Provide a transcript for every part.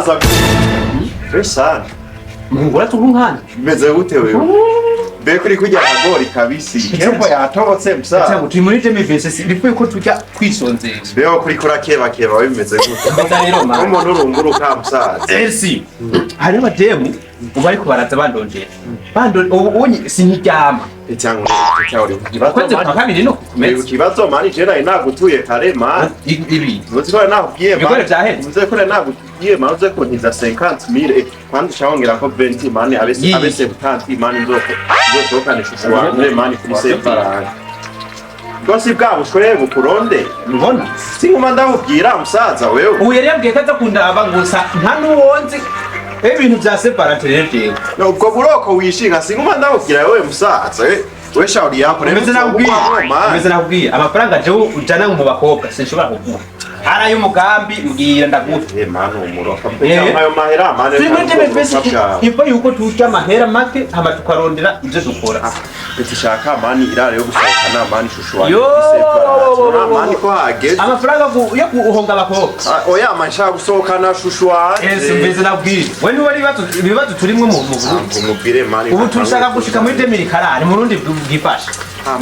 musaza Fesana Mungura tunkana bimeze gute wewe Be kuri kujya agori kabisi Kempo yatobotse musaza Cyangwa turi muri demi verse bivuye ko tujya kwisonzera Beo kuri kurakeba keba bimeze gute Rero ma Umuntu urunguruka musaza Elcie hari abademu ubari kubaraza bandonje ubonye sinijyama Icyangu kibazo kwaje kwa kabiri no kumeza kibazo mani jera inagutuye kare man ibi Muzikora nakubwiye man Bikore byaheze Muzikora nakubwiye man uze kuntiza 50000 kandi shawongera ko 20 man abese 70 man nzokanisha ushobora man kuri separate Gosi bwabo shwe bukuronde ubona Singuma ndakubwira musaza wewe ubu yari yabwiye ko azakunda abangusa nta nuwonzi ibintu bya separate rero no ubwo buroko wishinga singuma ndakubwira wewe musaza we shauri yako Meze nakubwiye amafaranga je ujana mu bakobwa sinshobora kuguha ara y'umugambi mbwira ndaguha manu umuroka ayo mahera mane ipo yuko tujya amahera make hama tukarondera ibyo dukora Ishaka mani irare yo gusohokana mani shushu wawe mani ko hageze amafaranga yo guhonga abakobwa oya manshaka gusohokana shushu wawe meze nakubwiye we ni wari bibazo turimwe mu umubwire mani ubu turashaka gushika muri 2000 mu Burundi bwifashe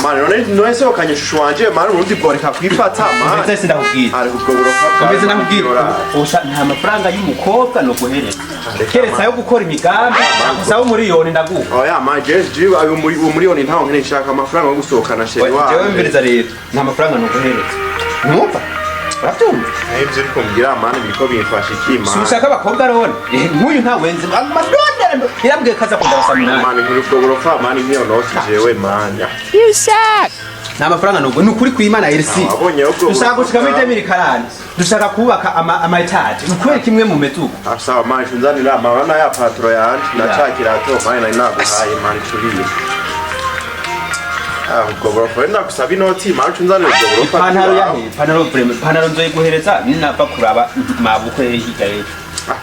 mani none sohokanye shushu wanje mani urundi bworeka kwifata mani ndetse ndakubwira ari ubwo buroka meze nakubwira nta mafaranga y'umukobwa no guhereza keretse ayo gukora imigambi usaba umuriyoni ndaguha oya majeje ayo umuriyoni ntawo nkene nshaka amafaranga yo gusohokana sheri wawe jewe mbiriza rero nta mafaranga no guhereza numva urabyumva ivyo ariko mbwira mani biriko bimfasha ikima sushaka abakobwa rone nk'uyu nta wenze amadondera irambwiye kaza kundabasa munani mani nkuri ubwo burofa mani nkiyo noti jewe manya nta mafaranga nubwo ni ukuri kw'Imana Elcie dushaka gushika muri 2000 dushaka kubaka ama etage ukubera kimwe mu metuko asaba mani nzanira amabana ya patro yanje ndacakira to mani nari naguhaye mani turiye ubwo burofa ndagusaba inoti mani nzanira ubwo burofa ipantaro yahe ipantaro nzoye guhereza ninava kuraba mabukwe higaye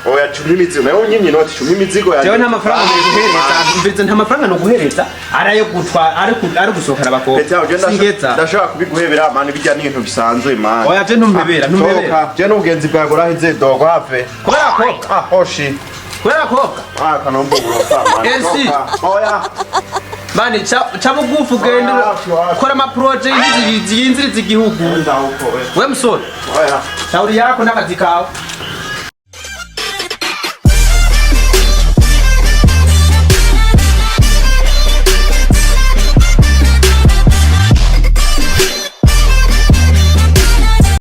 oya chumye imizigo nayo nyimye inoti chumye imizigo yaje jewe nta mafaranga no guhereza mbize nta mafaranga no guhereza arayo gutwa ari gusohokana abakobwa singeza ndashaka kubiguhebera mani bijya n'ibintu bisanzwe mani oya je ntumbebera je n'ubugenzi bwawe burahize dogo have kubera ko hoshi kubera ko kanombo burofa mani Elcie oya mani cha bugufu genda kora ama project yinziriza igihugu we musore oya shauri yako n'akazi kawe